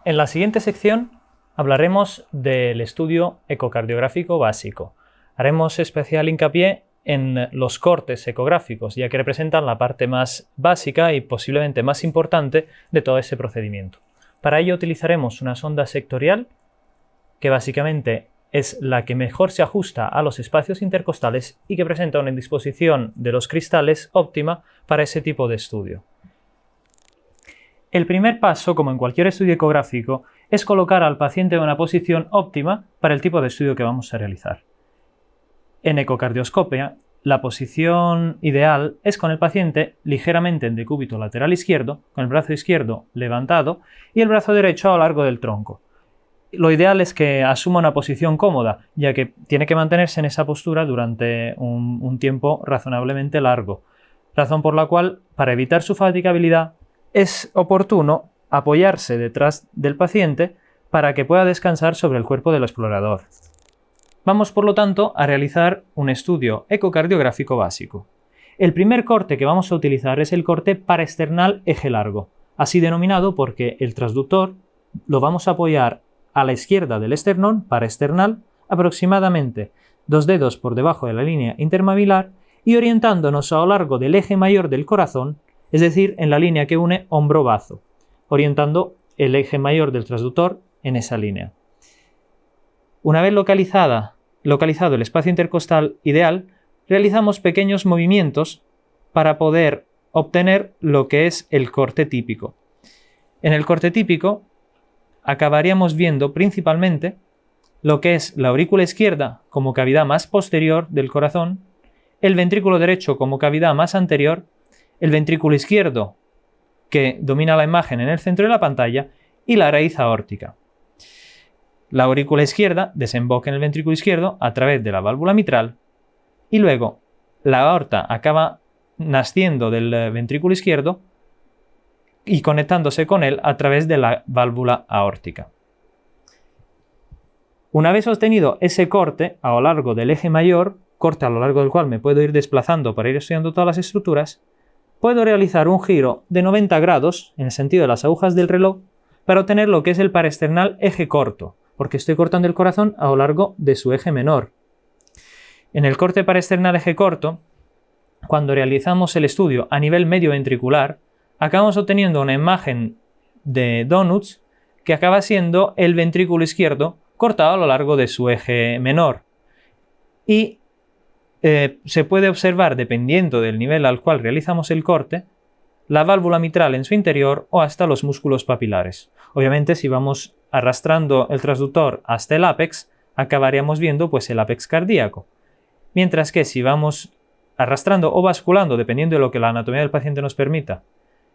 En la siguiente sección hablaremos del estudio ecocardiográfico básico. Haremos especial hincapié en los cortes ecográficos, ya que representan la parte más básica y posiblemente más importante de todo ese procedimiento. Para ello utilizaremos una sonda sectorial, que básicamente es la que mejor se ajusta a los espacios intercostales y que presenta una disposición de los cristales óptima para ese tipo de estudio. El primer paso, como en cualquier estudio ecográfico, es colocar al paciente en una posición óptima para el tipo de estudio que vamos a realizar. En ecocardioscopia, la posición ideal es con el paciente ligeramente en decúbito lateral izquierdo, con el brazo izquierdo levantado y el brazo derecho a lo largo del tronco. Lo ideal es que asuma una posición cómoda, ya que tiene que mantenerse en esa postura durante un tiempo razonablemente largo, razón por la cual, para evitar su fatigabilidad, es oportuno apoyarse detrás del paciente para que pueda descansar sobre el cuerpo del explorador. Vamos, por lo tanto, a realizar un estudio ecocardiográfico básico. El primer corte que vamos a utilizar es el corte paraesternal eje largo, así denominado porque el transductor lo vamos a apoyar a la izquierda del esternón, paraesternal, aproximadamente 2 dedos por debajo de la línea intermaxilar y orientándonos a lo largo del eje mayor del corazón, es decir, en la línea que une hombro-bazo, orientando el eje mayor del transductor en esa línea. Una vez localizado el espacio intercostal ideal, realizamos pequeños movimientos para poder obtener lo que es el corte típico. En el corte típico acabaríamos viendo principalmente lo que es la aurícula izquierda como cavidad más posterior del corazón, el ventrículo derecho como cavidad más anterior, el ventrículo izquierdo que domina la imagen en el centro de la pantalla y la raíz aórtica. La aurícula izquierda desemboca en el ventrículo izquierdo a través de la válvula mitral y luego la aorta acaba naciendo del ventrículo izquierdo y conectándose con él a través de la válvula aórtica. Una vez obtenido ese corte a lo largo del eje mayor, corte a lo largo del cual me puedo ir desplazando para ir estudiando todas las estructuras, puedo realizar un giro de 90 grados en el sentido de las agujas del reloj para obtener lo que es el paraesternal eje corto, porque estoy cortando el corazón a lo largo de su eje menor. En el corte paraesternal eje corto, cuando realizamos el estudio a nivel medio ventricular, acabamos obteniendo una imagen de donuts que acaba siendo el ventrículo izquierdo cortado a lo largo de su eje menor. Y se puede observar, dependiendo del nivel al cual realizamos el corte, la válvula mitral en su interior o hasta los músculos papilares. Obviamente, si vamos arrastrando el transductor hasta el ápex, acabaríamos viendo pues el ápex cardíaco. Mientras que si vamos arrastrando o basculando, dependiendo de lo que la anatomía del paciente nos permita,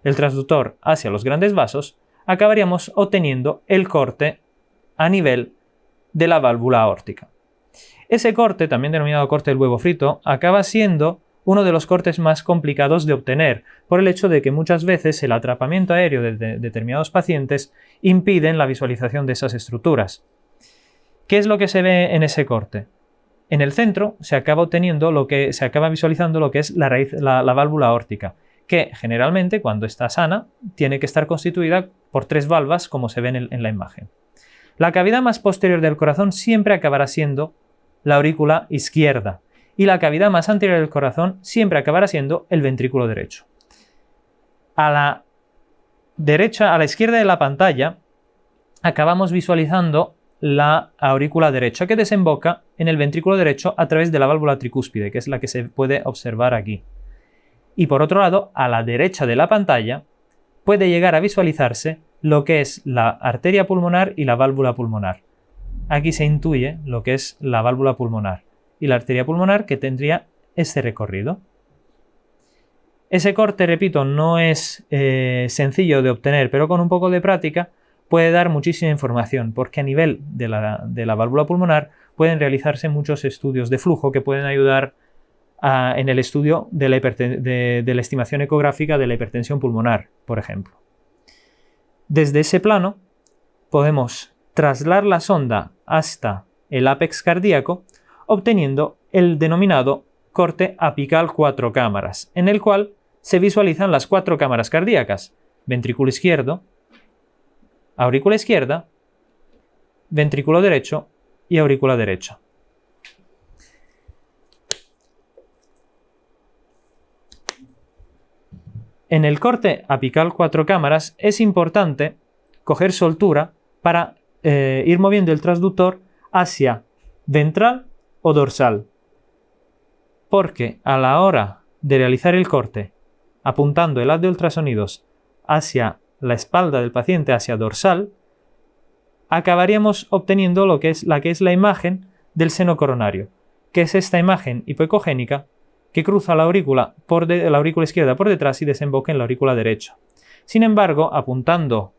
el transductor hacia los grandes vasos, acabaríamos obteniendo el corte a nivel de la válvula aórtica. Ese corte, también denominado corte del huevo frito, acaba siendo uno de los cortes más complicados de obtener, por el hecho de que muchas veces el atrapamiento aéreo de determinados pacientes impiden la visualización de esas estructuras. ¿Qué es lo que se ve en ese corte? En el centro se acaba visualizando lo que es la válvula aórtica, que generalmente, cuando está sana, tiene que estar constituida por 3 valvas, como se ve en la imagen. La cavidad más posterior del corazón siempre acabará siendo la aurícula izquierda, y la cavidad más anterior del corazón siempre acabará siendo el ventrículo derecho. A la izquierda de la pantalla, acabamos visualizando la aurícula derecha, que desemboca en el ventrículo derecho a través de la válvula tricúspide, que es la que se puede observar aquí. Y por otro lado, a la derecha de la pantalla, puede llegar a visualizarse lo que es la arteria pulmonar y la válvula pulmonar. Aquí se intuye lo que es la válvula pulmonar y la arteria pulmonar, que tendría este recorrido. Ese corte, repito, no es sencillo de obtener, pero con un poco de práctica puede dar muchísima información, porque a nivel de la válvula pulmonar pueden realizarse muchos estudios de flujo que pueden ayudar en el estudio de la estimación ecográfica de la hipertensión pulmonar, por ejemplo. Desde ese plano podemos trasladar la sonda hasta el ápex cardíaco, obteniendo el denominado corte apical 4 cámaras, en el cual se visualizan las 4 cámaras cardíacas: ventrículo izquierdo, aurícula izquierda, ventrículo derecho y aurícula derecha. En el corte apical 4 cámaras es importante coger soltura para ir moviendo el transductor hacia ventral o dorsal, porque a la hora de realizar el corte apuntando el haz de ultrasonidos hacia la espalda del paciente, hacia dorsal, acabaríamos obteniendo la que es la imagen del seno coronario, que es esta imagen hipoecogénica que cruza la aurícula izquierda por detrás y desemboca en la aurícula derecha. Sin embargo, apuntando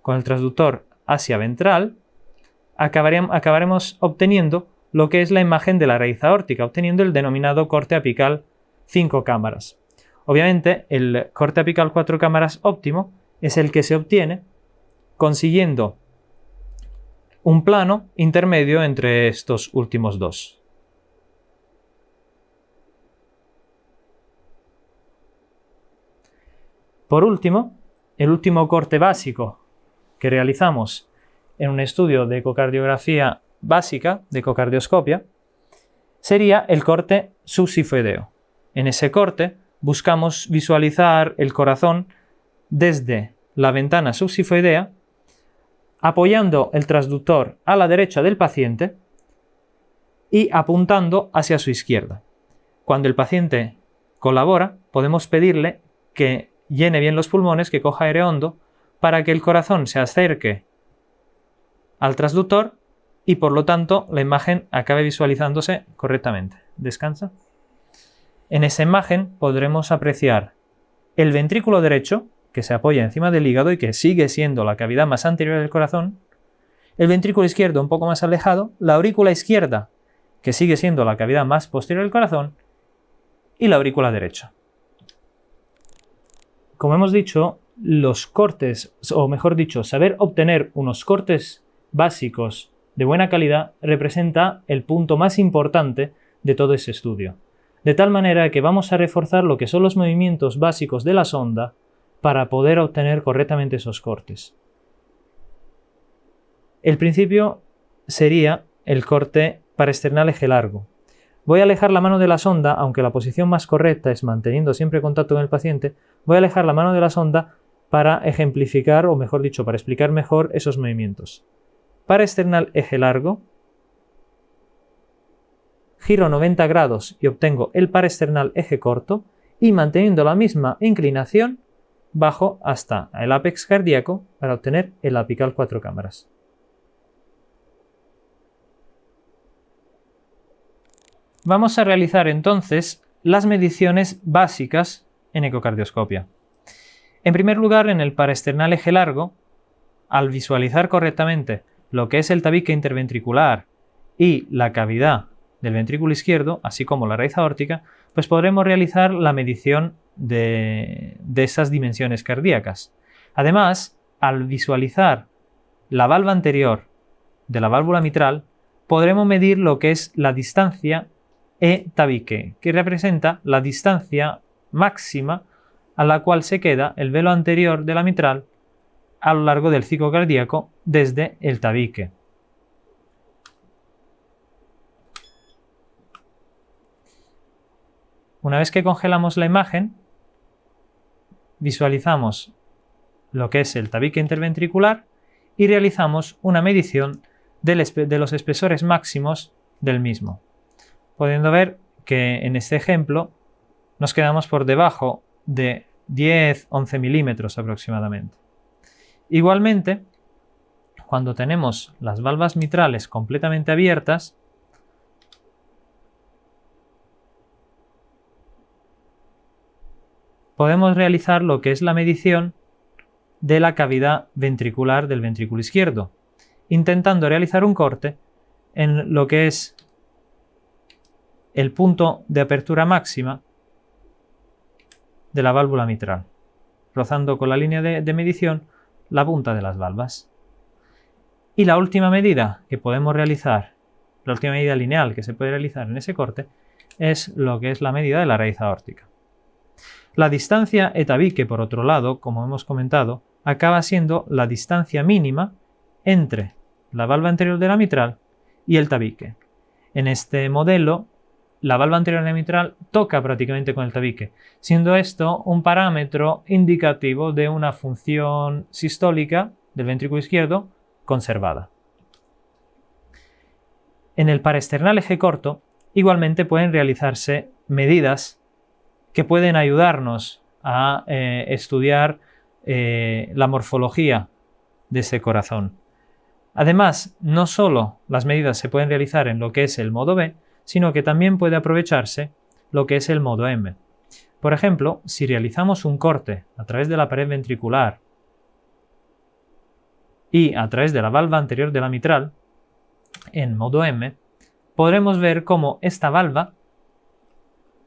con el transductor hacia ventral, acabaremos obteniendo lo que es la imagen de la raíz aórtica, obteniendo el denominado corte apical 5 cámaras. Obviamente, el corte apical 4 cámaras óptimo es el que se obtiene consiguiendo un plano intermedio entre estos últimos dos. Por último, el último corte básico que realizamos en un estudio de ecocardiografía básica, de ecocardioscopia, sería el corte subsifoideo. En ese corte buscamos visualizar el corazón desde la ventana subsifoidea, apoyando el transductor a la derecha del paciente y apuntando hacia su izquierda. Cuando el paciente colabora, podemos pedirle que llene bien los pulmones, que coja aire hondo, para que el corazón se acerque al transductor y por lo tanto la imagen acabe visualizándose correctamente. Descansa. En esa imagen podremos apreciar el ventrículo derecho, que se apoya encima del hígado y que sigue siendo la cavidad más anterior del corazón, el ventrículo izquierdo un poco más alejado, la aurícula izquierda, que sigue siendo la cavidad más posterior del corazón, y la aurícula derecha. Como hemos dicho, los cortes, o mejor dicho, saber obtener unos cortes básicos de buena calidad representa el punto más importante de todo ese estudio. De tal manera que vamos a reforzar lo que son los movimientos básicos de la sonda para poder obtener correctamente esos cortes. El principio sería el corte parasternal eje largo. Voy a alejar la mano de la sonda, aunque la posición más correcta es manteniendo siempre contacto con el paciente, voy a alejar la mano de la sonda para ejemplificar, o mejor dicho, para explicar mejor esos movimientos. Parasternal eje largo, giro 90 grados y obtengo el parasternal eje corto, y manteniendo la misma inclinación, bajo hasta el ápex cardíaco para obtener el apical 4 cámaras. Vamos a realizar entonces las mediciones básicas en ecocardioscopia. En primer lugar, en el parasternal eje largo, al visualizar correctamente lo que es el tabique interventricular y la cavidad del ventrículo izquierdo, así como la raíz aórtica, pues podremos realizar la medición de esas dimensiones cardíacas. Además, al visualizar la valva anterior de la válvula mitral, podremos medir lo que es la distancia E-tabique, que representa la distancia máxima a la cual se queda el velo anterior de la mitral a lo largo del ciclo cardíaco desde el tabique. Una vez que congelamos la imagen, visualizamos lo que es el tabique interventricular y realizamos una medición de los espesores máximos del mismo, pudiendo ver que en este ejemplo nos quedamos por debajo de 10-11 milímetros aproximadamente. Igualmente, cuando tenemos las valvas mitrales completamente abiertas, podemos realizar lo que es la medición de la cavidad ventricular del ventrículo izquierdo, intentando realizar un corte en lo que es el punto de apertura máxima de la válvula mitral, rozando con la línea de medición la punta de las valvas. Y la última medida que podemos realizar, la última medida lineal que se puede realizar en ese corte, es lo que es la medida de la raíz aórtica. La distancia E-tabique, por otro lado, como hemos comentado, acaba siendo la distancia mínima entre la valva anterior de la mitral y el tabique. En este modelo, la valva anterior de la mitral toca prácticamente con el tabique, siendo esto un parámetro indicativo de una función sistólica del ventrículo izquierdo conservada. En el paraesternal eje corto, igualmente pueden realizarse medidas que pueden ayudarnos a estudiar la morfología de ese corazón. Además, no solo las medidas se pueden realizar en lo que es el modo B, sino que también puede aprovecharse lo que es el modo M. Por ejemplo, si realizamos un corte a través de la pared ventricular y a través de la valva anterior de la mitral, en modo M, podremos ver cómo esta valva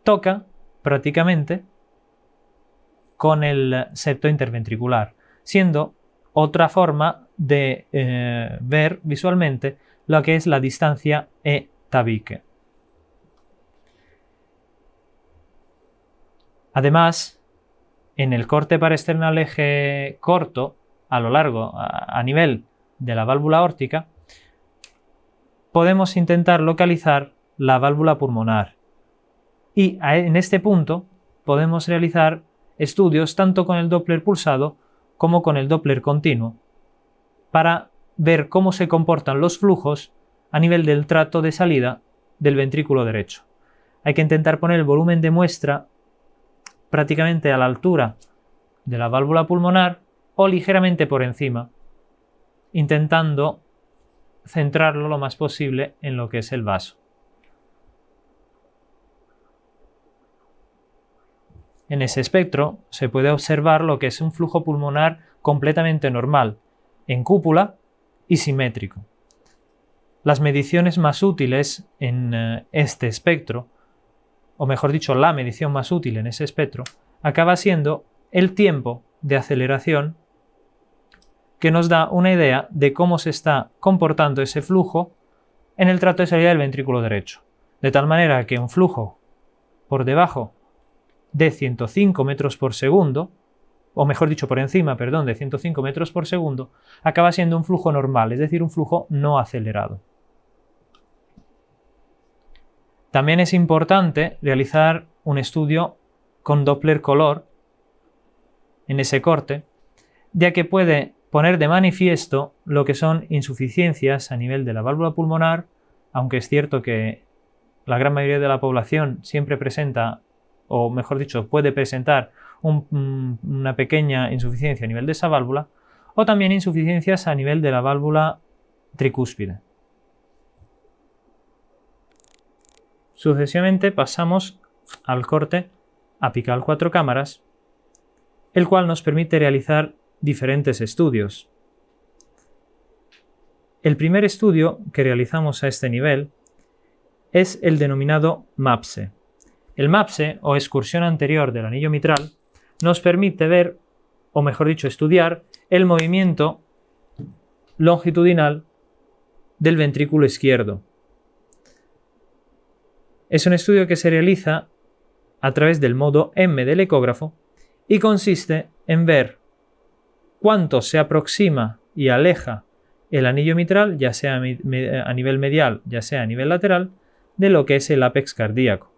toca prácticamente con el septo interventricular, siendo otra forma de ver visualmente lo que es la distancia E-tabique. Además, en el corte paraesternal eje corto, a lo largo, a nivel de la válvula aórtica, podemos intentar localizar la válvula pulmonar. Y en este punto podemos realizar estudios tanto con el Doppler pulsado como con el Doppler continuo para ver cómo se comportan los flujos a nivel del tracto de salida del ventrículo derecho. Hay que intentar poner el volumen de muestra prácticamente a la altura de la válvula pulmonar o ligeramente por encima, intentando centrarlo lo más posible en lo que es el vaso. En ese espectro se puede observar lo que es un flujo pulmonar completamente normal, en cúpula y simétrico. Las mediciones más útiles en este espectro, o mejor dicho, la medición más útil en ese espectro, acaba siendo el tiempo de aceleración que nos da una idea de cómo se está comportando ese flujo en el tracto de salida del ventrículo derecho. De tal manera que un flujo por debajo de 105 metros por segundo, o mejor dicho, por encima, perdón, de 105 metros por segundo, acaba siendo un flujo normal, es decir, un flujo no acelerado. También es importante realizar un estudio con Doppler color en ese corte, ya que puede poner de manifiesto lo que son insuficiencias a nivel de la válvula pulmonar, aunque es cierto que la gran mayoría de la población siempre presenta, o mejor dicho, puede presentar una pequeña insuficiencia a nivel de esa válvula, o también insuficiencias a nivel de la válvula tricúspide. Sucesivamente pasamos al corte apical 4 cámaras, el cual nos permite realizar diferentes estudios. El primer estudio que realizamos a este nivel es el denominado MAPSE. El MAPSE, o excursión anterior del anillo mitral, nos permite ver, o mejor dicho, estudiar el movimiento longitudinal del ventrículo izquierdo. Es un estudio que se realiza a través del modo M del ecógrafo y consiste en ver cuánto se aproxima y aleja el anillo mitral, ya sea a nivel medial, ya sea a nivel lateral, de lo que es el ápex cardíaco.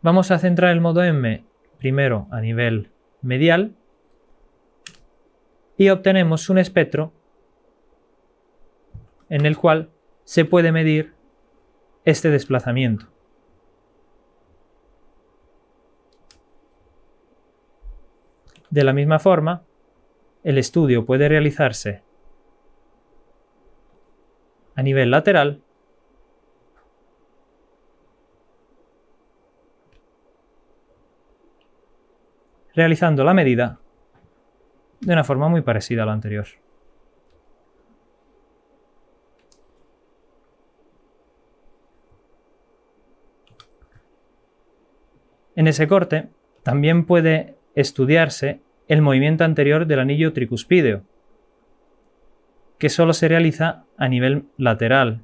Vamos a centrar el modo M primero a nivel medial y obtenemos un espectro en el cual se puede medir este desplazamiento. De la misma forma, el estudio puede realizarse a nivel lateral realizando la medida de una forma muy parecida a la anterior. En ese corte también puede estudiarse el movimiento anterior del anillo tricuspídeo, que solo se realiza a nivel lateral.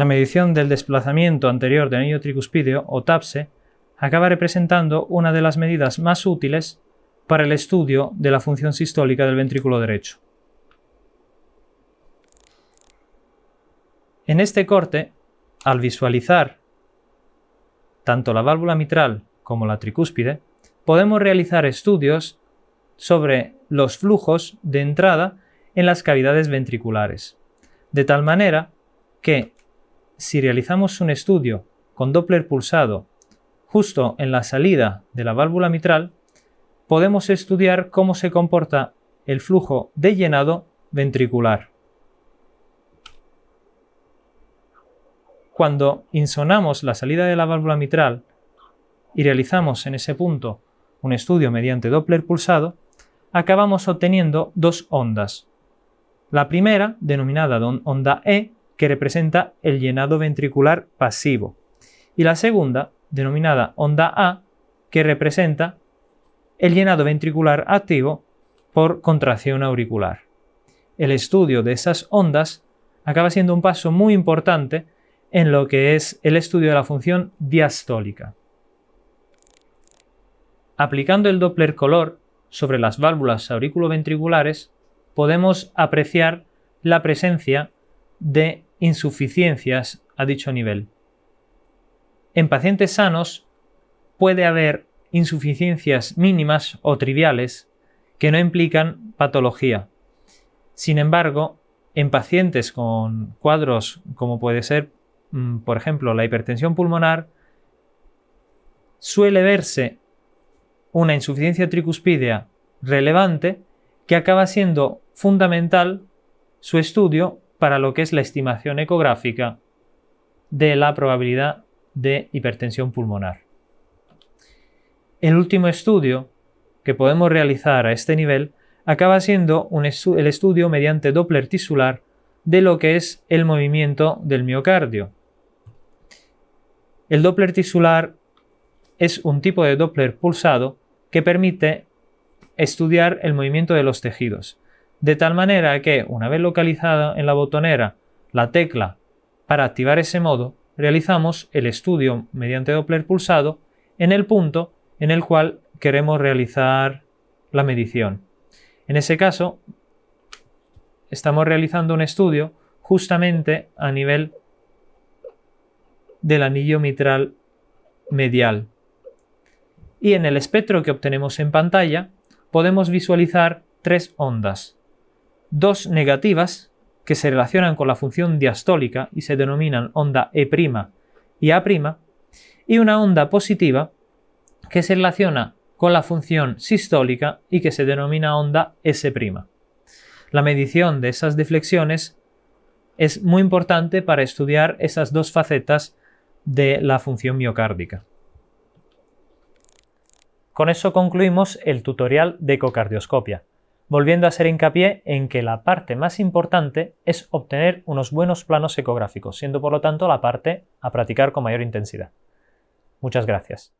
La medición del desplazamiento anterior del anillo tricuspideo, o TAPSE, acaba representando una de las medidas más útiles para el estudio de la función sistólica del ventrículo derecho. En este corte, al visualizar tanto la válvula mitral como la tricúspide, podemos realizar estudios sobre los flujos de entrada en las cavidades ventriculares, de tal manera que si realizamos un estudio con Doppler pulsado justo en la salida de la válvula mitral, podemos estudiar cómo se comporta el flujo de llenado ventricular. Cuando insonamos la salida de la válvula mitral y realizamos en ese punto un estudio mediante Doppler pulsado, acabamos obteniendo dos ondas. La primera, denominada onda E, que representa el llenado ventricular pasivo, y la segunda, denominada onda A, que representa el llenado ventricular activo por contracción auricular. El estudio de esas ondas acaba siendo un paso muy importante en lo que es el estudio de la función diastólica. Aplicando el Doppler color sobre las válvulas auriculoventriculares, podemos apreciar la presencia de insuficiencias a dicho nivel. En pacientes sanos puede haber insuficiencias mínimas o triviales que no implican patología. Sin embargo, en pacientes con cuadros como puede ser, por ejemplo, la hipertensión pulmonar, suele verse una insuficiencia tricuspidea relevante que acaba siendo fundamental su estudio para lo que es la estimación ecográfica de la probabilidad de hipertensión pulmonar. El último estudio que podemos realizar a este nivel acaba siendo el estudio mediante Doppler tisular de lo que es el movimiento del miocardio. El Doppler tisular es un tipo de Doppler pulsado que permite estudiar el movimiento de los tejidos, de tal manera que, una vez localizada en la botonera la tecla para activar ese modo, realizamos el estudio mediante Doppler pulsado en el punto en el cual queremos realizar la medición. En ese caso, estamos realizando un estudio justamente a nivel del anillo mitral medial. Y en el espectro que obtenemos en pantalla podemos visualizar tres ondas. Dos negativas que se relacionan con la función diastólica y se denominan onda E' y A', y una onda positiva que se relaciona con la función sistólica y que se denomina onda S'. La medición de esas deflexiones es muy importante para estudiar esas dos facetas de la función miocárdica. Con eso concluimos el tutorial de ecocardioscopia, volviendo a hacer hincapié en que la parte más importante es obtener unos buenos planos ecográficos, siendo por lo tanto la parte a practicar con mayor intensidad. Muchas gracias.